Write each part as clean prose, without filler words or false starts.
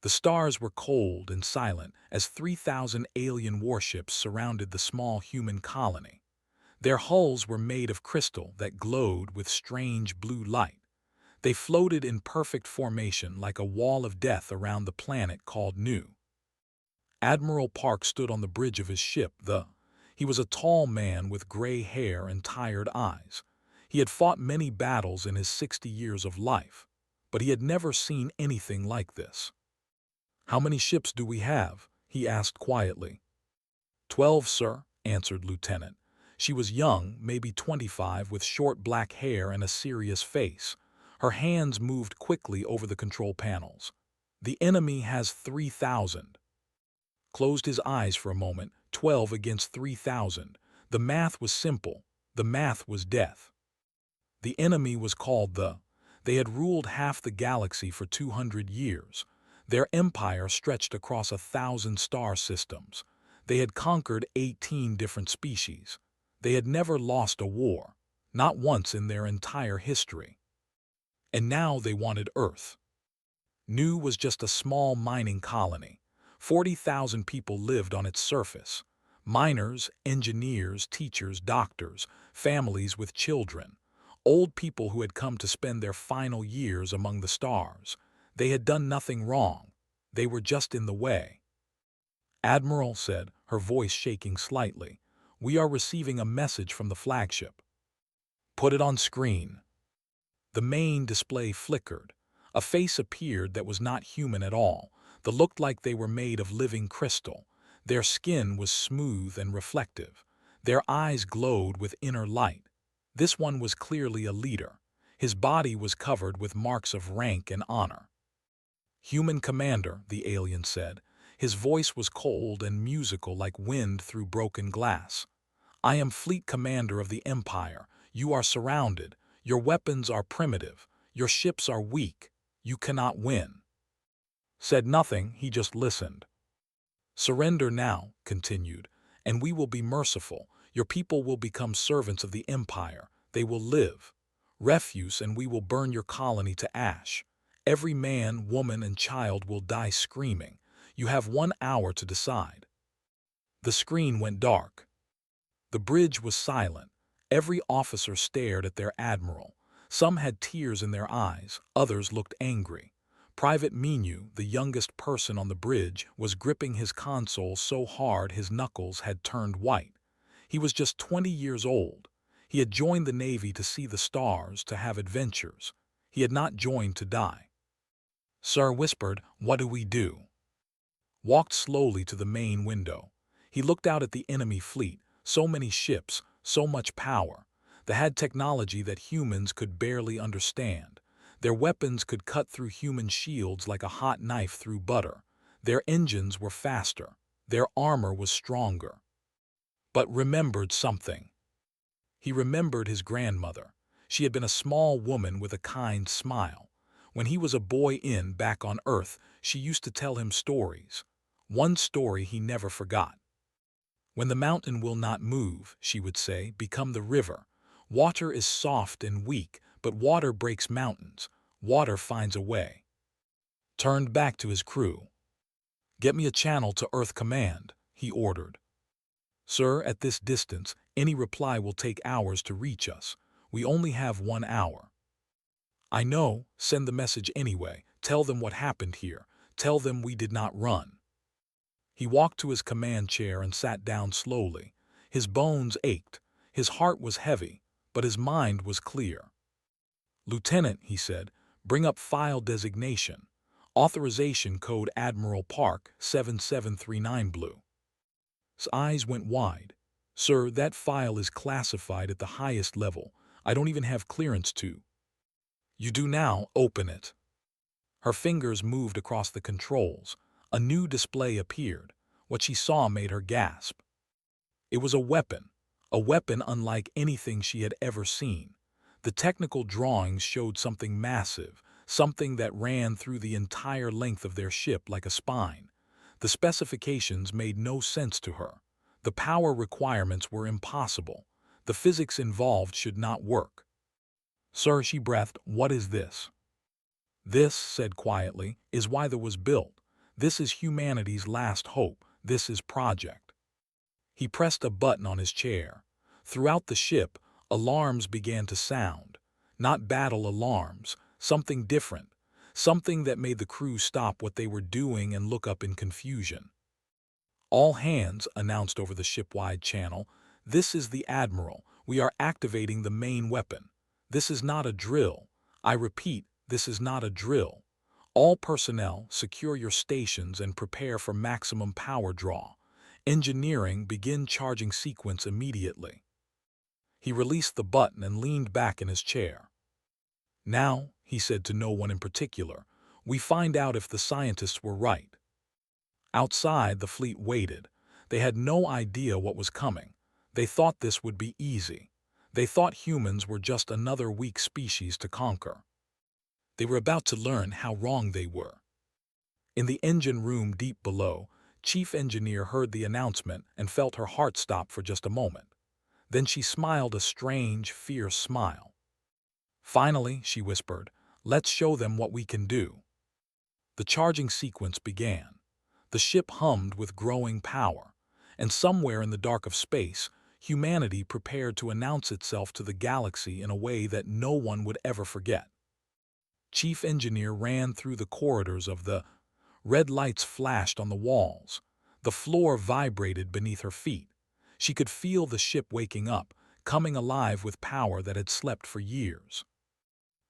The stars were cold and silent as 3,000 alien warships surrounded the small human colony. Their hulls were made of crystal that glowed with strange blue light. They floated in perfect formation like a wall of death around the planet called Nu. Admiral Park stood on the bridge of his ship, He was a tall man with gray hair and tired eyes. He had fought many battles in his 60 years of life, but he had never seen anything like this. "How many ships do we have?" he asked quietly. 12, sir," answered Lieutenant. She was young, maybe 25, with short black hair and a serious face. Her hands moved quickly over the control panels. "The enemy has 3,000. Closed his eyes for a moment. 12 against 3,000. The math was simple. The math was death. The enemy was called They had ruled half the galaxy for 200 years. Their empire stretched across 1,000 star systems. They had conquered 18 different species. They had never lost a war, not once in their entire history. And now they wanted Earth. Nu was just a small mining colony. 40,000 people lived on its surface. Miners, engineers, teachers, doctors, families with children. Old people who had come to spend their final years among the stars. They had done nothing wrong. They were just in the way. "Admiral," said, her voice shaking slightly, "we are receiving a message from the flagship." "Put it on screen." The main display flickered. A face appeared that was not human at all, that looked like they were made of living crystal. Their skin was smooth and reflective. Their eyes glowed with inner light. This one was clearly a leader. His body was covered with marks of rank and honor. "Human commander," the alien said. His voice was cold and musical like wind through broken glass. "I am fleet commander of the Empire. You are surrounded. Your weapons are primitive. Your ships are weak. You cannot win." Said nothing, he just listened. "Surrender now," continued, "and we will be merciful. Your people will become servants of the Empire. They will live. Refuse, and we will burn your colony to ash. Every man, woman, and child will die screaming. You have 1 hour to decide." The screen went dark. The bridge was silent. Every officer stared at their admiral. Some had tears in their eyes, others looked angry. Private Minu, the youngest person on the bridge, was gripping his console so hard his knuckles had turned white. He was just 20 years old. He had joined the Navy to see the stars, to have adventures. He had not joined to die. Sir whispered, "What do we do?" Walked slowly to the main window. He looked out at the enemy fleet, so many ships, so much power. They had technology that humans could barely understand. Their weapons could cut through human shields like a hot knife through butter. Their engines were faster. Their armor was stronger. But remembered something. He remembered his grandmother. She had been a small woman with a kind smile. When he was a boy back on Earth, she used to tell him stories. One story he never forgot. "When the mountain will not move," she would say, "become the river. Water is soft and weak, but water breaks mountains. Water finds a way." Turned back to his crew. "Get me a channel to Earth Command," he ordered. "Sir, at this distance, any reply will take hours to reach us. We only have 1 hour." "I know. Send the message anyway. Tell them what happened here. Tell them we did not run." He walked to his command chair and sat down slowly. His bones ached. His heart was heavy, but his mind was clear. "Lieutenant," he said, "bring up file designation. Authorization code Admiral Park 7739 Blue." His eyes went wide. "Sir, that file is classified at the highest level. I don't even have clearance to." "You do now. Open it." Her fingers moved across the controls. A new display appeared. What she saw made her gasp. It was a weapon unlike anything she had ever seen. The technical drawings showed something massive, something that ran through the entire length of their ship like a spine. The specifications made no sense to her. The power requirements were impossible. The physics involved should not work. "Sir," she breathed, "what is this?" "This," said quietly, "is why there was built. This is humanity's last hope. This is Project. He pressed a button on his chair. Throughout the ship, alarms began to sound. Not battle alarms, something different. Something that made the crew stop what they were doing and look up in confusion. "All hands," announced over the ship-wide channel. "This is the Admiral. We are activating the main weapon. This is not a drill. I repeat, this is not a drill. All personnel, secure your stations and prepare for maximum power draw. Engineering, begin charging sequence immediately." He released the button and leaned back in his chair. "Now," he said to no one in particular, "we find out if the scientists were right." Outside, the fleet waited. They had no idea what was coming. They thought this would be easy. They thought humans were just another weak species to conquer. They were about to learn how wrong they were. In the engine room deep below, Chief Engineer heard the announcement and felt her heart stop for just a moment. Then she smiled a strange, fierce smile. "Finally," she whispered, "let's show them what we can do." The charging sequence began. The ship hummed with growing power, and somewhere in the dark of space, humanity prepared to announce itself to the galaxy in a way that no one would ever forget. Chief Engineer ran through the corridors of the red lights flashed on the walls. The floor vibrated beneath her feet. She could feel the ship waking up, coming alive with power that had slept for years.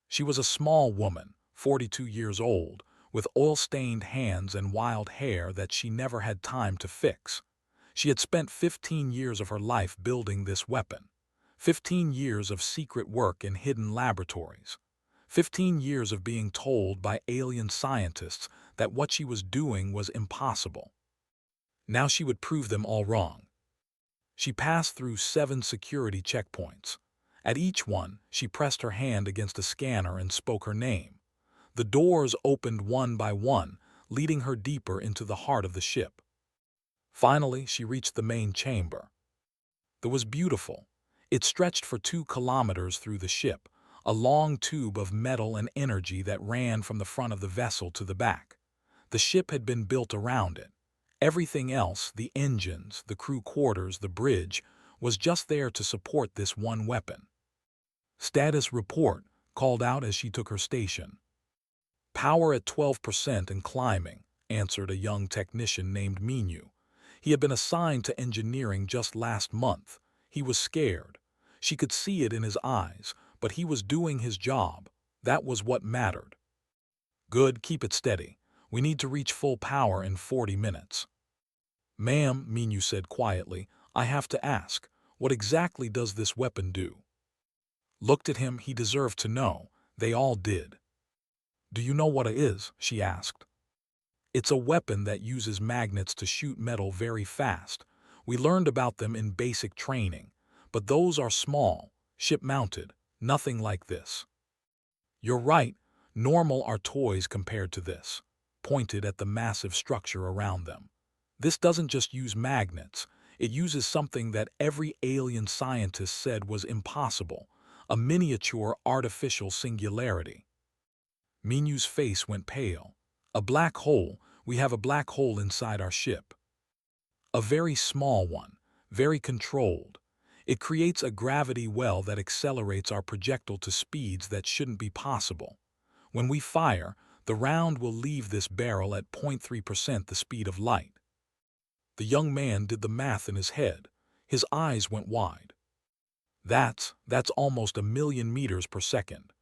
She was a small woman, 42 years old, with oil-stained hands and wild hair that she never had time to fix. She had spent 15 years of her life building this weapon. 15 years of secret work in hidden laboratories. 15 years of being told by alien scientists that what she was doing was impossible. Now she would prove them all wrong. She passed through 7 security checkpoints. At each one, she pressed her hand against a scanner and spoke her name. The doors opened one by one, leading her deeper into the heart of the ship. Finally, she reached the main chamber. It was beautiful. It stretched for 2 kilometers through the ship, a long tube of metal and energy that ran from the front of the vessel to the back. The ship had been built around it. Everything else, the engines, the crew quarters, the bridge, was just there to support this one weapon. "Status report," called out as she took her station. "Power at 12% and climbing," answered a young technician named Minyu. He had been assigned to engineering just last month. He was scared. She could see it in his eyes, but he was doing his job. That was what mattered. "Good, keep it steady. We need to reach full power in 40 minutes. "Ma'am," Minyu said quietly, "I have to ask, what exactly does this weapon do?" Looked at him, he deserved to know. They all did. "Do you know what it is?" she asked. "It's a weapon that uses magnets to shoot metal very fast. We learned about them in basic training, but those are small, ship-mounted, nothing like this." "You're right, normal are toys compared to this," pointed at the massive structure around them. "This doesn't just use magnets, it uses something that every alien scientist said was impossible, a miniature artificial singularity." Minyu's face went pale. "A black hole, we have a black hole inside our ship. A very small one, very controlled. It creates a gravity well that accelerates our projectile to speeds that shouldn't be possible. When we fire, the round will leave this barrel at 0.3% the speed of light." The young man did the math in his head. His eyes went wide. That's almost 1,000,000 meters per second.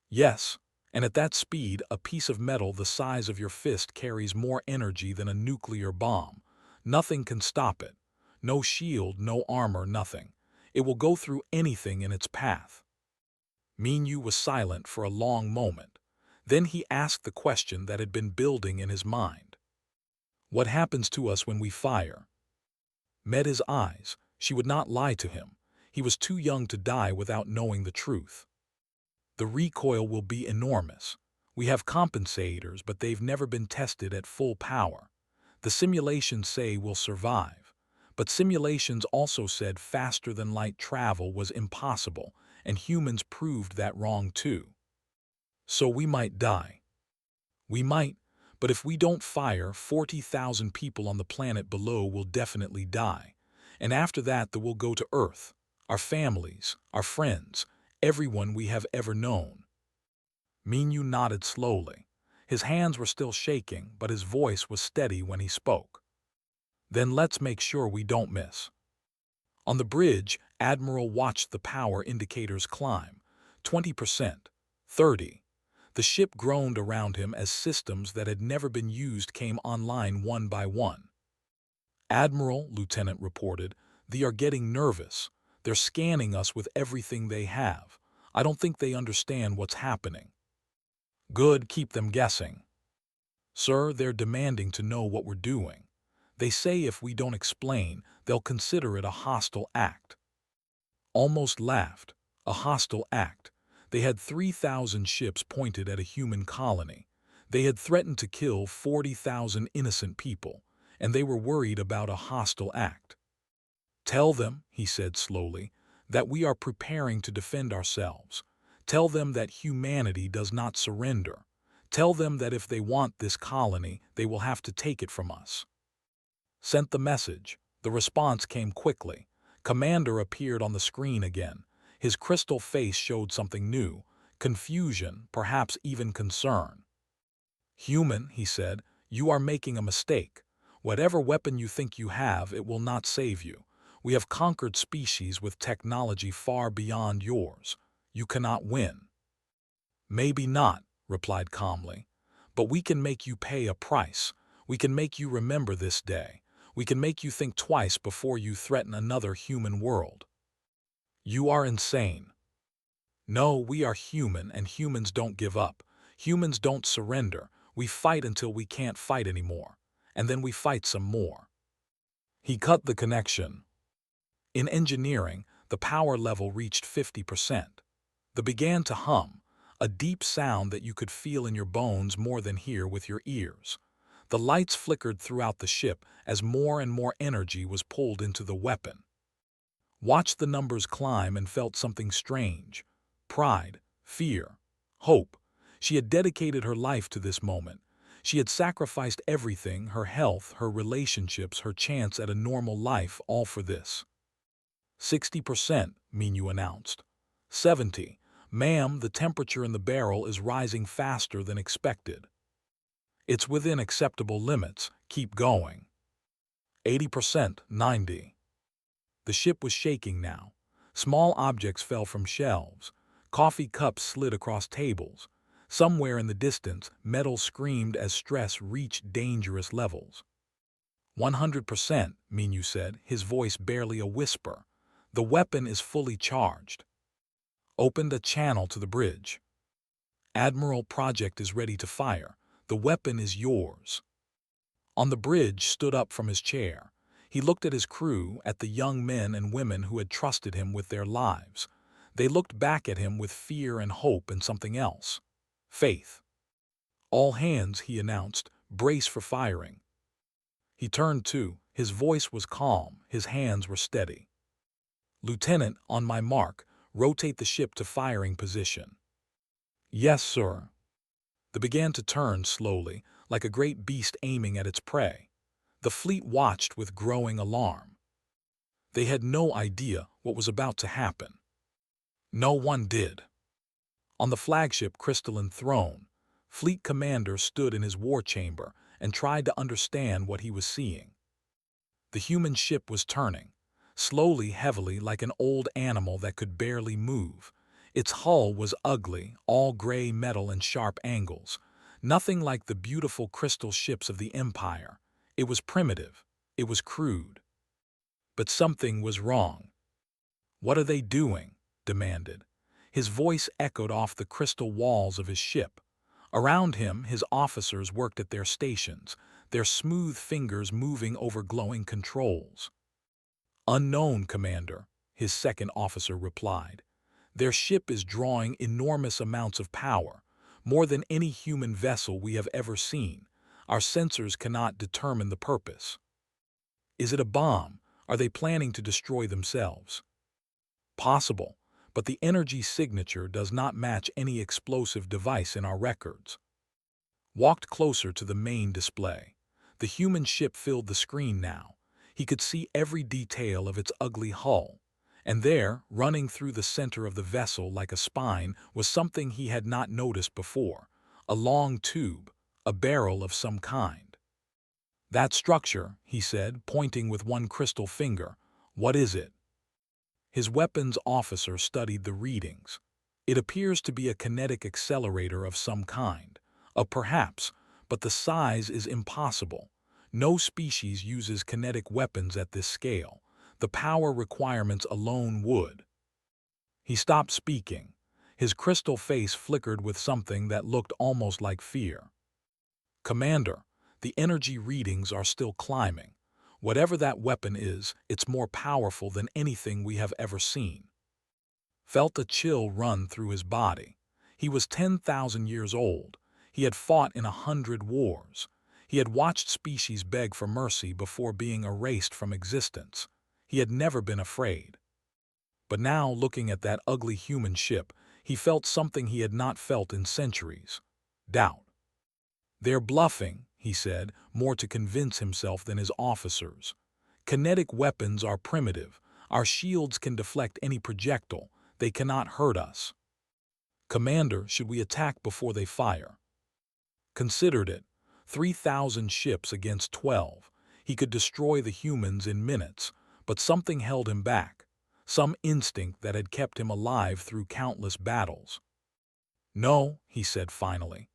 "Yes, and at that speed, a piece of metal the size of your fist carries more energy than a nuclear bomb. Nothing can stop it. No shield, no armor, nothing. It will go through anything in its path." Minyu was silent for a long moment. Then he asked the question that had been building in his mind. "What happens to us when we fire?" Met his eyes. She would not lie to him. He was too young to die without knowing the truth. "The recoil will be enormous. We have compensators, but they've never been tested at full power. The simulations say we'll survive. But simulations also said faster-than-light travel was impossible, and humans proved that wrong too. So we might die. We might, But if we don't fire, 40,000 people on the planet below will definitely die. And after that, they will go to Earth, our families, our friends, everyone we have ever known." Minyu nodded slowly. His hands were still shaking, but his voice was steady when he spoke. "Then let's make sure we don't miss." On the bridge, Admiral watched the power indicators climb. 20%, 30%. The ship groaned around him as systems that had never been used came online one by one. "Admiral," Lieutenant reported, "they are getting nervous. They're scanning us with everything they have. I don't think they understand what's happening." "Good, keep them guessing." "Sir, they're demanding to know what we're doing. They say if we don't explain, they'll consider it a hostile act." Almost laughed. A hostile act. They had 3,000 ships pointed at a human colony. They had threatened to kill 40,000 innocent people, and they were worried about a hostile act. "Tell them," he said slowly, "that we are preparing to defend ourselves. Tell them that humanity does not surrender. Tell them that if they want this colony, they will have to take it from us." Sent the message. The response came quickly. Commander appeared on the screen again. His crystal face showed something new, confusion, perhaps even concern. "Human," he said, "you are making a mistake. Whatever weapon you think you have, it will not save you. We have conquered species with technology far beyond yours. You cannot win." "Maybe not," replied calmly, "but we can make you pay a price. We can make you remember this day. We can make you think twice before you threaten another human world." "You are insane." "No, we are human, and humans don't give up. Humans don't surrender. We fight until we can't fight anymore. And then we fight some more." He cut the connection. In engineering, the power level reached 50%. They began to hum, a deep sound that you could feel in your bones more than hear with your ears. The lights flickered throughout the ship as more and more energy was pulled into the weapon. Watched the numbers climb and felt something strange. Pride, fear, hope. She had dedicated her life to this moment. She had sacrificed everything, her health, her relationships, her chance at a normal life, all for this. 60%, Minyu announced. 70. "Ma'am, the temperature in the barrel is rising faster than expected." "It's within acceptable limits. Keep going." 80%, 90. The ship was shaking now. Small objects fell from shelves. Coffee cups slid across tables. Somewhere in the distance, metal screamed as stress reached dangerous levels. 100%, Minyu said, his voice barely a whisper. "The weapon is fully charged." "Opened a channel to the bridge." "Admiral, project is ready to fire. The weapon is yours." On the bridge stood up from his chair. He looked at his crew, at the young men and women who had trusted him with their lives. They looked back at him with fear and hope and something else. Faith. "All hands," he announced, "brace for firing." He turned to. His voice was calm, his hands were steady. "Lieutenant, on my mark, rotate the ship to firing position." "Yes, sir." They began to turn slowly, like a great beast aiming at its prey. The fleet watched with growing alarm. They had no idea what was about to happen. No one did. On the flagship crystalline throne, Fleet Commander stood in his war chamber and tried to understand what he was seeing. The human ship was turning, slowly, heavily, like an old animal that could barely move. Its hull was ugly, all gray metal and sharp angles. Nothing like the beautiful crystal ships of the Empire. It was primitive. It was crude. But something was wrong. "What are they doing?" demanded. His voice echoed off the crystal walls of his ship. Around him, his officers worked at their stations, their smooth fingers moving over glowing controls. "Unknown, Commander," his second officer replied. "Their ship is drawing enormous amounts of power, more than any human vessel we have ever seen. Our sensors cannot determine the purpose." "Is it a bomb? Are they planning to destroy themselves?" "Possible, but the energy signature does not match any explosive device in our records." walked closer to the main display. The human ship filled the screen now. He could see every detail of its ugly hull. And there, running through the center of the vessel like a spine, was something he had not noticed before. A long tube, a barrel of some kind. "That structure," he said, pointing with one crystal finger. "What is it?" His weapons officer studied the readings. "It appears to be a kinetic accelerator of some kind. Perhaps, but the size is impossible. No species uses kinetic weapons at this scale. The power requirements alone would." He stopped speaking. His crystal face flickered with something that looked almost like fear. "Commander, the energy readings are still climbing. Whatever that weapon is, it's more powerful than anything we have ever seen." Felt a chill run through his body. He was 10,000 years old. He had fought in 100 wars. He had watched species beg for mercy before being erased from existence. He had never been afraid. But now, looking at that ugly human ship, he felt something he had not felt in centuries. Doubt. "They're bluffing," he said, more to convince himself than his officers. "Kinetic weapons are primitive. Our shields can deflect any projectile. They cannot hurt us." "Commander, should we attack before they fire?" Considered it. 3,000 ships against 12. He could destroy the humans in minutes, but something held him back. Some instinct that had kept him alive through countless battles. "No," he said finally.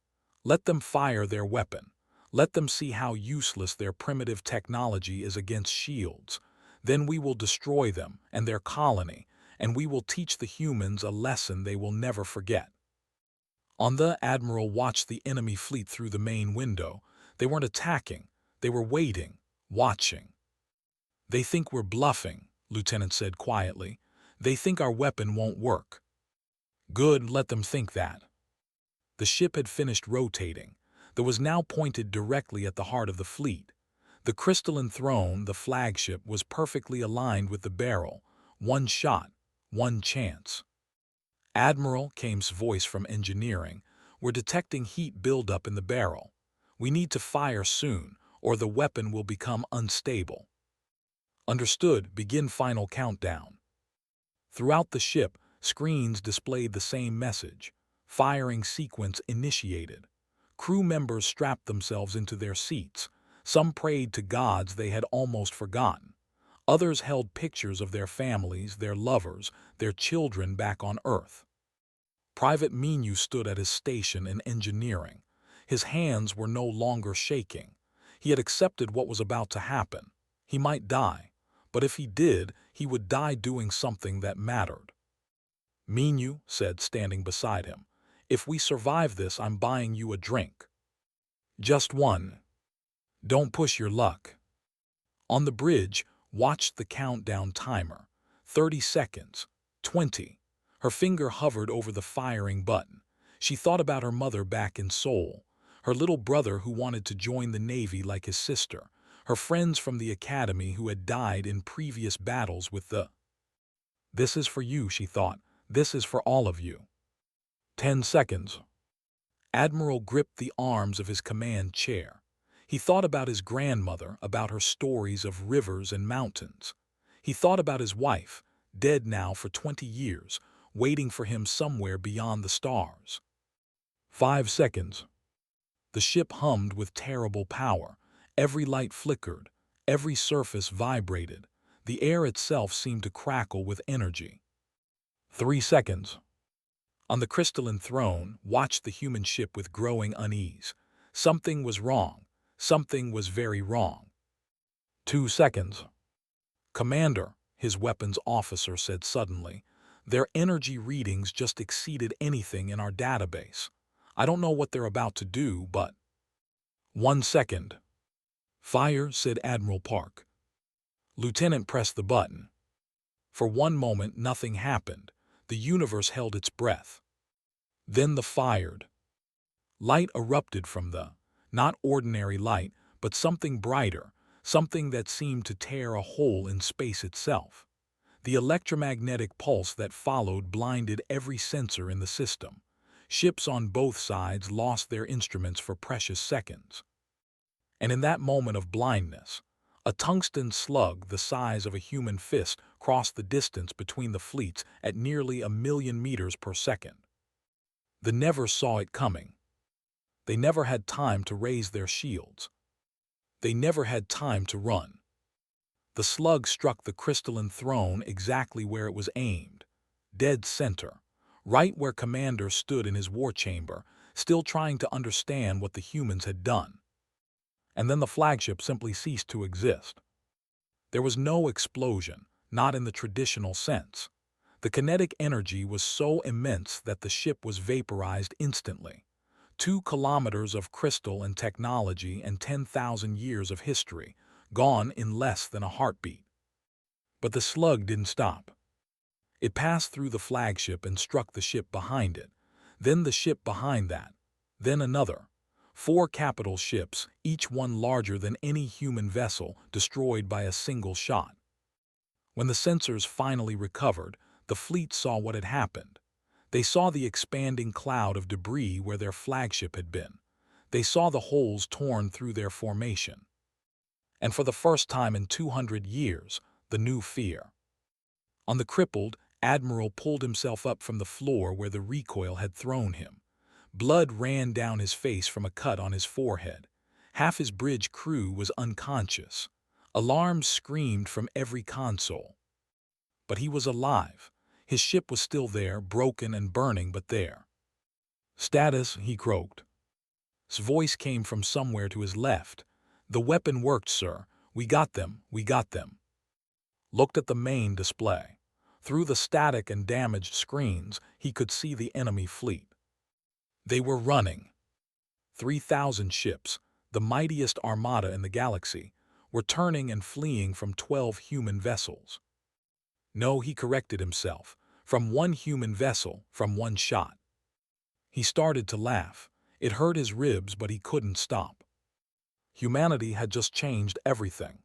"Let them fire their weapon. Let them see how useless their primitive technology is against shields. Then we will destroy them and their colony, and we will teach the humans a lesson they will never forget." The admiral watched the enemy fleet through the main window. They weren't attacking. They were waiting, watching. "They think we're bluffing," Lieutenant said quietly. "They think our weapon won't work." "Good, let them think that." The ship had finished rotating. It was now pointed directly at the heart of the fleet. The crystalline throne, the flagship, was perfectly aligned with the barrel. One shot, one chance. "Admiral," Kame's voice from engineering, "we're detecting heat buildup in the barrel. We need to fire soon, or the weapon will become unstable." "Understood. Begin final countdown." Throughout the ship, screens displayed the same message. Firing sequence initiated. Crew members strapped themselves into their seats. Some prayed to gods they had almost forgotten. Others held pictures of their families, their lovers, their children back on Earth. Private Menu stood at his station in engineering. His hands were no longer shaking. He had accepted what was about to happen. He might die, but if he did, he would die doing something that mattered. "Menu," said, standing beside him, "if we survive this, I'm buying you a drink. Just one. Don't push your luck." On the bridge, watched the countdown timer. 30 seconds. 20. Her finger hovered over the firing button. She thought about her mother back in Seoul, her little brother who wanted to join the Navy like his sister, her friends from the academy who had died in previous battles with the... "This is for you," she thought. "This is for all of you." 10 seconds. Admiral gripped the arms of his command chair. He thought about his grandmother, about her stories of rivers and mountains. He thought about his wife, dead now for 20 years, waiting for him somewhere beyond the stars. 5 seconds. The ship hummed with terrible power. Every light flickered. Every surface vibrated. The air itself seemed to crackle with energy. 3 seconds. On the crystalline throne, watched the human ship with growing unease. Something was wrong. Something was very wrong. 2 seconds. "Commander," his weapons officer said suddenly, "their energy readings just exceeded anything in our database. I don't know what they're about to do, but..." 1 second. "Fire," said Admiral Park. Lieutenant pressed the button. For one moment, nothing happened. The universe held its breath. Then the fired. Light erupted from the... not ordinary light, but something brighter, something that seemed to tear a hole in space itself. The electromagnetic pulse that followed blinded every sensor in the system. Ships on both sides lost their instruments for precious seconds. And in that moment of blindness, a tungsten slug the size of a human fist crossed the distance between the fleets at nearly 1,000,000 meters per second. They never saw it coming. They never had time to raise their shields. They never had time to run. The slug struck the crystalline throne exactly where it was aimed, dead center, right where Commander stood in his war chamber, still trying to understand what the humans had done. And then the flagship simply ceased to exist. There was no explosion, not in the traditional sense. The kinetic energy was so immense that the ship was vaporized instantly. 2 kilometers of crystal and technology and 10,000 years of history, gone in less than a heartbeat. But the slug didn't stop. It passed through the flagship and struck the ship behind it, then the ship behind that, then another. 4 capital ships, each one larger than any human vessel, destroyed by a single shot. When the sensors finally recovered, the fleet saw what had happened. They saw the expanding cloud of debris where their flagship had been. They saw the holes torn through their formation. And for the first time in 200 years, the new fear. On the crippled, Admiral pulled himself up from the floor where the recoil had thrown him. Blood ran down his face from a cut on his forehead. Half his bridge crew was unconscious. Alarms screamed from every console. But he was alive. His ship was still there, broken and burning, but there. "Status," he croaked. His voice came from somewhere to his left. "The weapon worked, sir. We got them, we got them." Looked at the main display. Through the static and damaged screens, he could see the enemy fleet. They were running. 3,000 ships, the mightiest armada in the galaxy, were turning and fleeing from 12 human vessels. No, he corrected himself. From 1 human vessel, from 1 shot. He started to laugh. It hurt his ribs, but he couldn't stop. Humanity had just changed everything.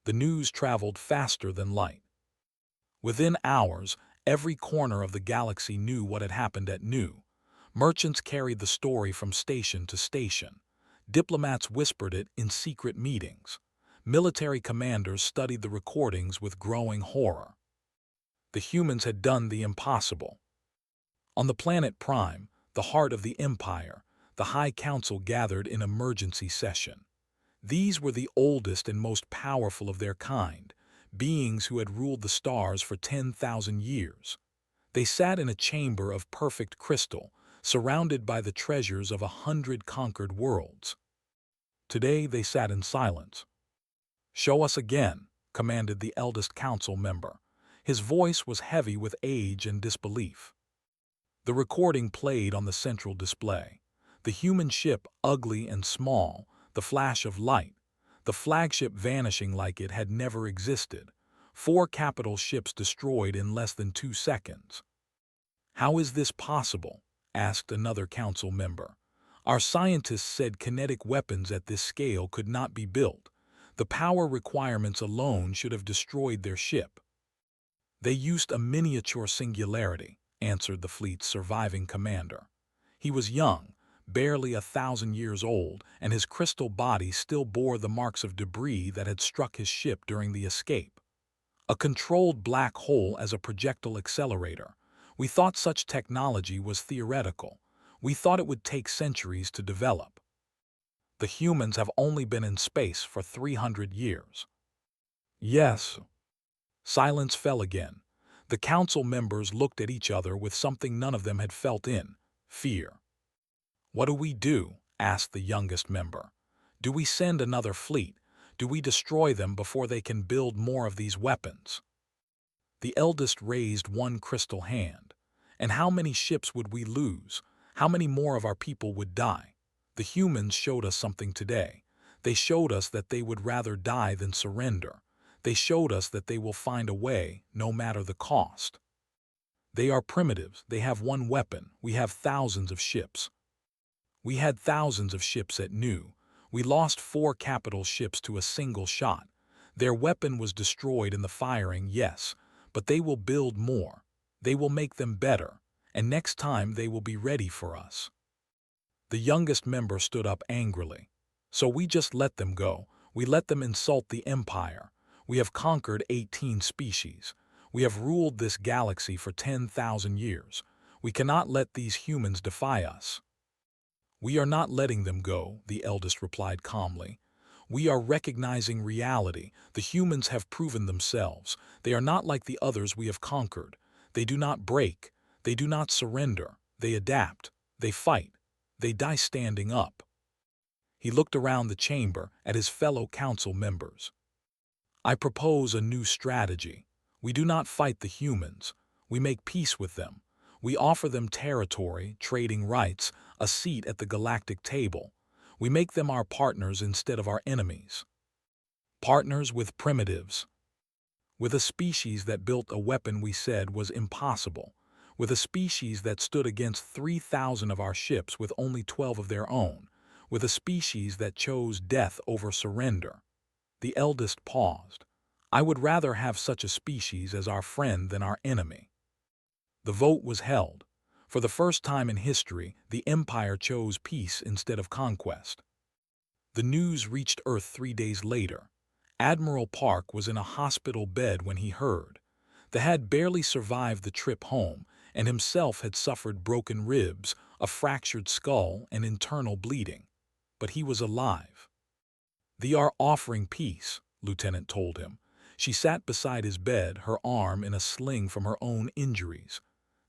The news traveled faster than light. Within hours, every corner of the galaxy knew what had happened at noon. Merchants carried the story from station to station. Diplomats whispered it in secret meetings. Military commanders studied the recordings with growing horror. The humans had done the impossible. On the planet Prime, the heart of the Empire, the High Council gathered in emergency session. These were the oldest and most powerful of their kind, beings who had ruled the stars for 10,000 years. They sat in a chamber of perfect crystal, surrounded by the treasures of 100 conquered worlds. Today they sat in silence. "Show us again," commanded the eldest council member. His voice was heavy with age and disbelief. The recording played on the central display. The human ship, ugly and small, the flash of light, the flagship vanishing like it had never existed. 4 capital ships destroyed in less than 2 seconds. "How is this possible?" asked another council member. "Our scientists said kinetic weapons at this scale could not be built. The power requirements alone should have destroyed their ship." "They used a miniature singularity," answered the fleet's surviving commander. He was young, barely 1,000 years old, and his crystal body still bore the marks of debris that had struck his ship during the escape. "A controlled black hole as a projectile accelerator. We thought such technology was theoretical. We thought it would take centuries to develop. The humans have only been in space for 300 years. "Yes." Silence fell again. The council members looked at each other with something none of them had felt in fear. "What do we do?" asked the youngest member. "Do we send another fleet? Do we destroy them before they can build more of these weapons?" The eldest raised one crystal hand. "And how many ships would we lose? How many more of our people would die? The humans showed us something today. They showed us that they would rather die than surrender. They showed us that they will find a way, no matter the cost. They are primitives. They have 1 weapon. We have thousands of ships. We had thousands of ships at noon. We lost 4 capital ships to a single shot. Their weapon was destroyed in the firing, yes, but they will build more. They will make them better. and next time they will be ready for us." The youngest member stood up angrily. "So we just let them go. We let them insult the Empire. We have conquered 18 species. We have ruled this galaxy for 10,000 years. We cannot let these humans defy us." "We are not letting them go," the eldest replied calmly. "We are recognizing reality. The humans have proven themselves. They are not like the others we have conquered. They do not break. They do not surrender. They adapt. They fight. They die standing up." He looked around the chamber at his fellow council members. "I propose a new strategy. We do not fight the humans. We make peace with them. We offer them territory, trading rights, a seat at the galactic table. We make them our partners instead of our enemies. Partners with primitives. With a species that built a weapon we said was impossible. With a species that stood against 3,000 of our ships with only 12 of their own. With a species that chose death over surrender." The eldest paused. "I would rather have such a species as our friend than our enemy." The vote was held. For the first time in history, the Empire chose peace instead of conquest. The news reached Earth 3 days later. Admiral Park was in a hospital bed when he heard. The had barely survived the trip home, and himself had suffered broken ribs, a fractured skull, and internal bleeding. But he was alive. "They are offering peace," Lieutenant told him. She sat beside his bed, her arm in a sling from her own injuries.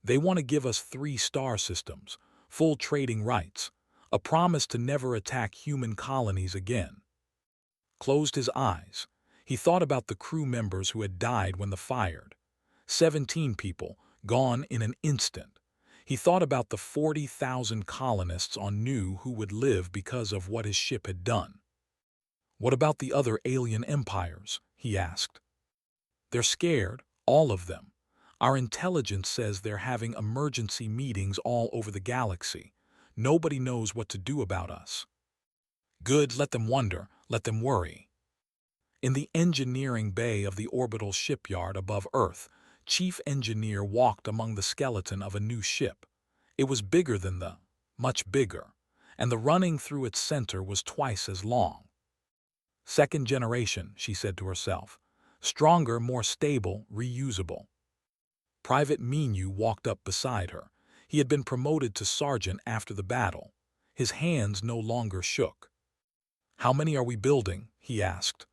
"They want to give us 3 star systems, full trading rights, a promise to never attack human colonies again." Closed his eyes. He thought about the crew members who had died when the fired. 17 people, gone in an instant. He thought about the 40,000 colonists on Nu who would live because of what his ship had done. "What about the other alien empires?" he asked. "They're scared, all of them. Our intelligence says they're having emergency meetings all over the galaxy. Nobody knows what to do about us." "Good, let them wonder, let them worry." In the engineering bay of the orbital shipyard above Earth, Chief Engineer walked among the skeleton of a new ship. It was bigger than much bigger, and the running through its center was twice as long. "Second generation," she said to herself. "Stronger, more stable, reusable." Private Minu walked up beside her. He had been promoted to sergeant after the battle. His hands no longer shook. "How many are we building?" he asked.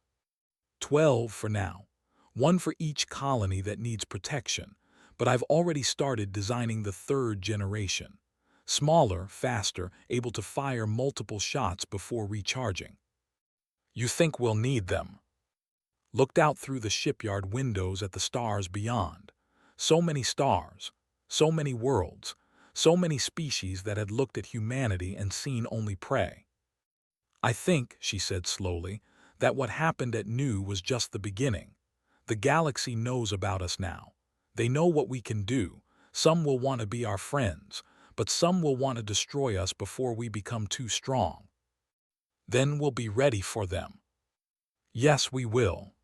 12 for now. 1 for each colony that needs protection. But I've already started designing the 3rd generation. Smaller, faster, able to fire multiple shots before recharging." "You think we'll need them?" Looked out through the shipyard windows at the stars beyond. So many stars, so many worlds, so many species that had looked at humanity and seen only prey. "I think," she said slowly, "that what happened at Nu was just the beginning. The galaxy knows about us now. They know what we can do. Some will want to be our friends, but some will want to destroy us before we become too strong. Then we'll be ready for them." "Yes, we will."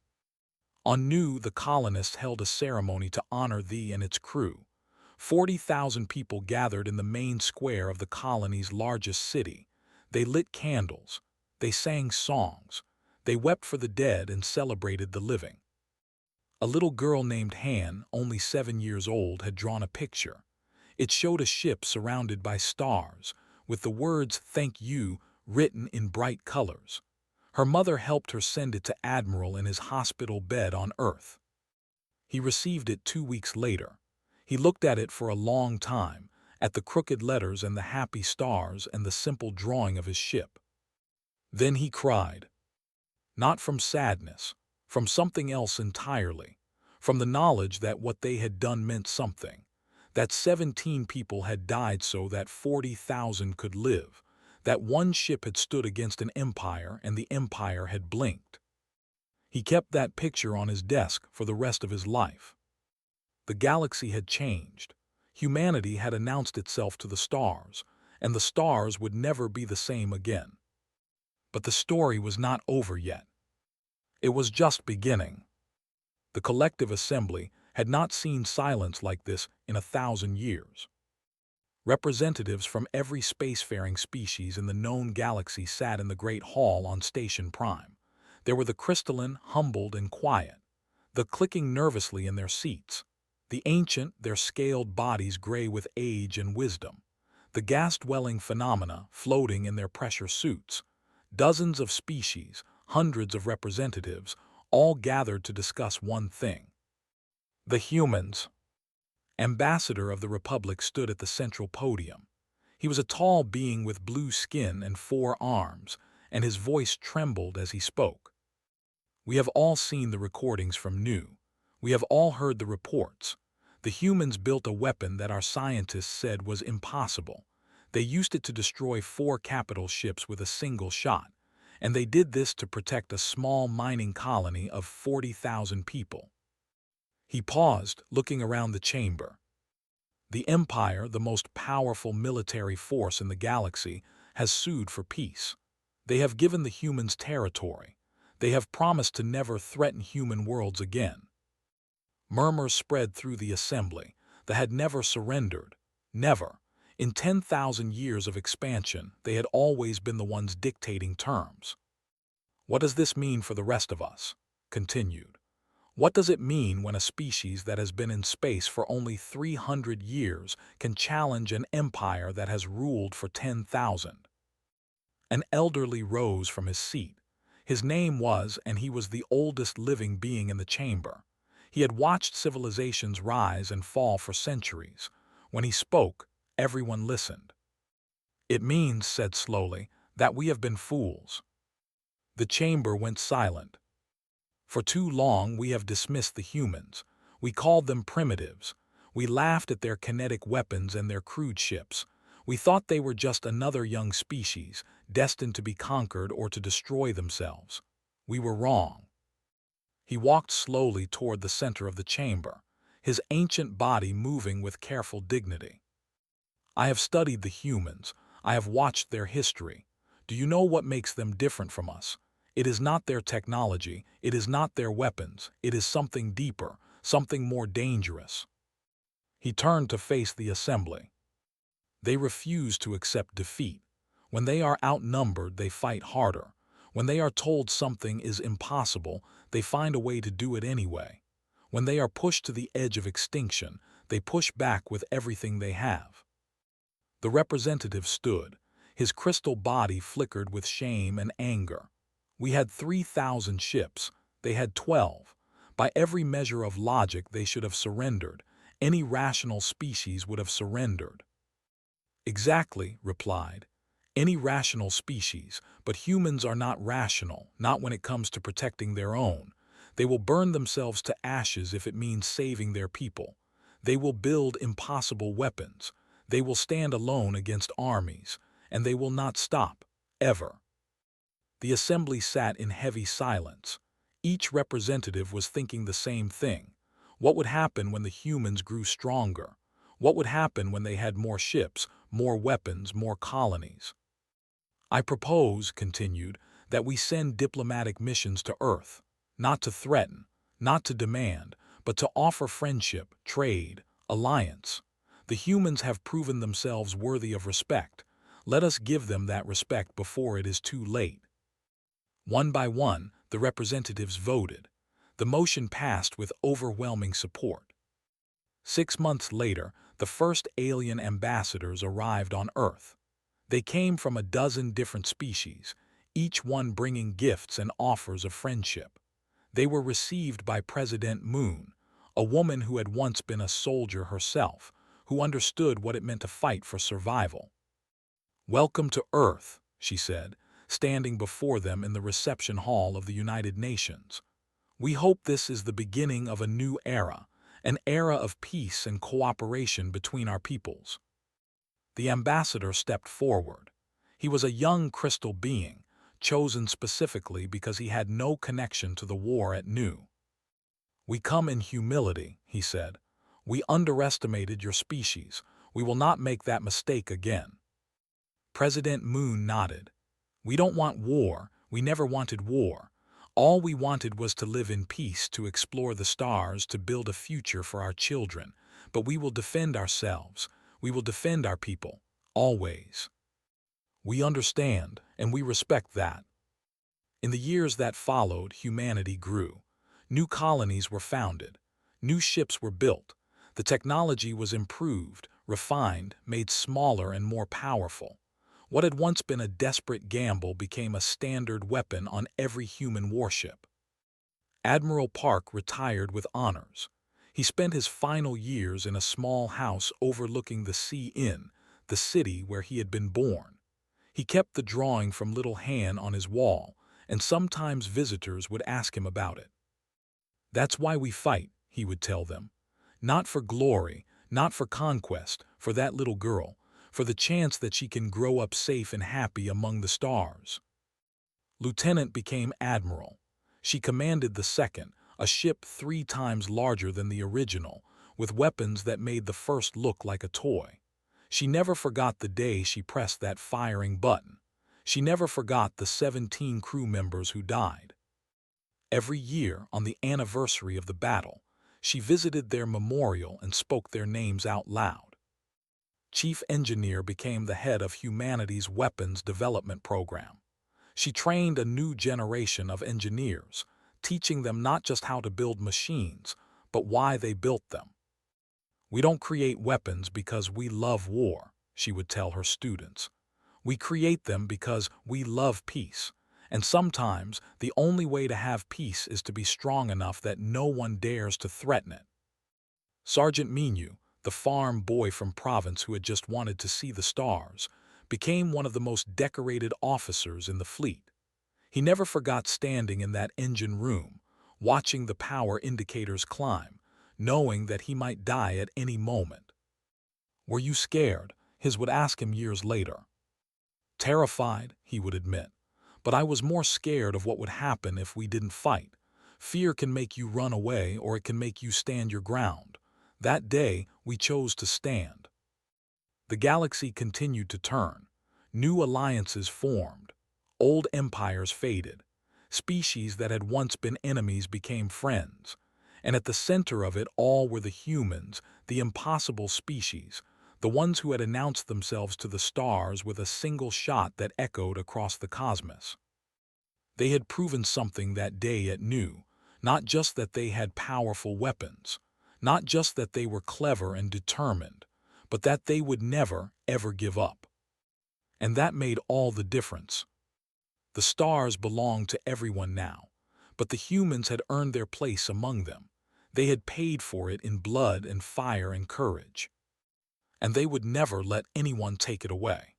On Nu, the colonists held a ceremony to honor thee and its crew. 40,000 people gathered in the main square of the colony's largest city. They lit candles. They sang songs. They wept for the dead and celebrated the living. A little girl named Han, only 7 years old, had drawn a picture. It showed a ship surrounded by stars, with the words "Thank you" written in bright colors. Her mother helped her send it to Admiral in his hospital bed on Earth. He received it 2 weeks later. He looked at it for a long time, at the crooked letters and the happy stars and the simple drawing of his ship. Then he cried. Not from sadness, from something else entirely, from the knowledge that what they had done meant something, that 17 people had died so that 40,000 could live, that one ship had stood against an empire and the empire had blinked. He kept that picture on his desk for the rest of his life. The galaxy had changed. Humanity had announced itself to the stars, and the stars would never be the same again. But the story was not over yet. It was just beginning. The collective assembly had not seen silence like this in 1,000 years. Representatives from every spacefaring species in the known galaxy sat in the Great Hall on Station Prime. There were the crystalline, humbled, and quiet, the clicking nervously in their seats, the ancient, their scaled bodies gray with age and wisdom, the gas-dwelling phenomena floating in their pressure suits, dozens of species, hundreds of representatives, all gathered to discuss one thing. The humans. Ambassador of the Republic stood at the central podium. He was a tall being with blue skin and 4 arms, and his voice trembled as he spoke. We have all seen the recordings from Nu. We have all heard the reports. The humans built a weapon that our scientists said was impossible. They used it to destroy 4 capital ships with a single shot, and they did this to protect a small mining colony of 40,000 people. He paused, looking around the chamber. The Empire, the most powerful military force in the galaxy, has sued for peace. They have given the humans territory. They have promised to never threaten human worlds again. Murmurs spread through the assembly. They had never surrendered. Never. In 10,000 years of expansion, they had always been the ones dictating terms. What does this mean for the rest of us? Continued. What does it mean when a species that has been in space for only 300 years can challenge an empire that has ruled for 10,000? An elderly rose from his seat. His name was, and he was the oldest living being in the chamber. He had watched civilizations rise and fall for centuries. When he spoke, everyone listened. It means, said slowly, that we have been fools. The chamber went silent. For too long we have dismissed the humans. We called them primitives. We laughed at their kinetic weapons and their crude ships. We thought they were just another young species, destined to be conquered or to destroy themselves. We were wrong. He walked slowly toward the center of the chamber, his ancient body moving with careful dignity. I have studied the humans. I have watched their history. Do you know what makes them different from us? It is not their technology, it is not their weapons, it is something deeper, something more dangerous. He turned to face the assembly. They refuse to accept defeat. When they are outnumbered, they fight harder. When they are told something is impossible, they find a way to do it anyway. When they are pushed to the edge of extinction, they push back with everything they have. The representative stood. His crystal body flickered with shame and anger. We had 3,000 ships. They had 12. By every measure of logic, they should have surrendered. Any rational species would have surrendered. Exactly, replied. Any rational species, but humans are not rational, not when it comes to protecting their own. They will burn themselves to ashes if it means saving their people. They will build impossible weapons. They will stand alone against armies, and they will not stop, ever. The assembly sat in heavy silence. Each representative was thinking the same thing. What would happen when the humans grew stronger? What would happen when they had more ships, more weapons, more colonies? I propose, continued, that we send diplomatic missions to Earth, not to threaten, not to demand, but to offer friendship, trade, alliance. The humans have proven themselves worthy of respect. Let us give them that respect before it is too late. One by one, the representatives voted. The motion passed with overwhelming support. 6 months later, the first alien ambassadors arrived on Earth. They came from a dozen different species, each one bringing gifts and offers of friendship. They were received by President Moon, a woman who had once been a soldier herself, who understood what it meant to fight for survival. "Welcome to Earth," she said, standing before them in the reception hall of the United Nations. "We hope this is the beginning of a new era, an era of peace and cooperation between our peoples." The ambassador stepped forward. He was a young crystal being, chosen specifically because he had no connection to the war at Nu. "We come in humility," he said. "We underestimated your species. We will not make that mistake again." President Moon nodded. "We don't want war. We never wanted war. All we wanted was to live in peace, to explore the stars, to build a future for our children. But we will defend ourselves. We will defend our people, always. We understand, and we respect that. In the years that followed, humanity grew. New colonies were founded. New ships were built. The technology was improved, refined, made smaller and more powerful. What had once been a desperate gamble became a standard weapon on every human warship. Admiral Park retired with honors. He spent his final years in a small house overlooking the sea in the city where he had been born. He kept the drawing from Little Han on his wall, and sometimes visitors would ask him about it. "That's why we fight," he would tell them. "Not for glory, not for conquest, for that little girl, for the chance that she can grow up safe and happy among the stars." Lieutenant became admiral. She commanded the second, a ship 3 times larger than the original, with weapons that made the first look like a toy. She never forgot the day she pressed that firing button. She never forgot the 17 crew members who died. Every year, on the anniversary of the battle, she visited their memorial and spoke their names out loud. Chief Engineer became the head of humanity's weapons development program. She trained a new generation of engineers, teaching them not just how to build machines, but why they built them. "We don't create weapons because we love war," she would tell her students. "We create them because we love peace, and sometimes the only way to have peace is to be strong enough that no one dares to threaten it." Sergeant Minu, the farm boy from province who had just wanted to see the stars, became one of the most decorated officers in the fleet. He never forgot standing in that engine room, watching the power indicators climb, knowing that he might die at any moment. "Were you scared?" His would ask him years later. "Terrified," he would admit, "but I was more scared of what would happen if we didn't fight. Fear can make you run away or it can make you stand your ground. That day, we chose to stand." The galaxy continued to turn. New alliances formed. Old empires faded. Species that had once been enemies became friends. And at the center of it all were the humans, the impossible species, the ones who had announced themselves to the stars with a single shot that echoed across the cosmos. They had proven something that day at Nu, not just that they had powerful weapons, not just that they were clever and determined, but that they would never, ever give up. And that made all the difference. The stars belonged to everyone now, but the humans had earned their place among them. They had paid for it in blood and fire and courage. And they would never let anyone take it away.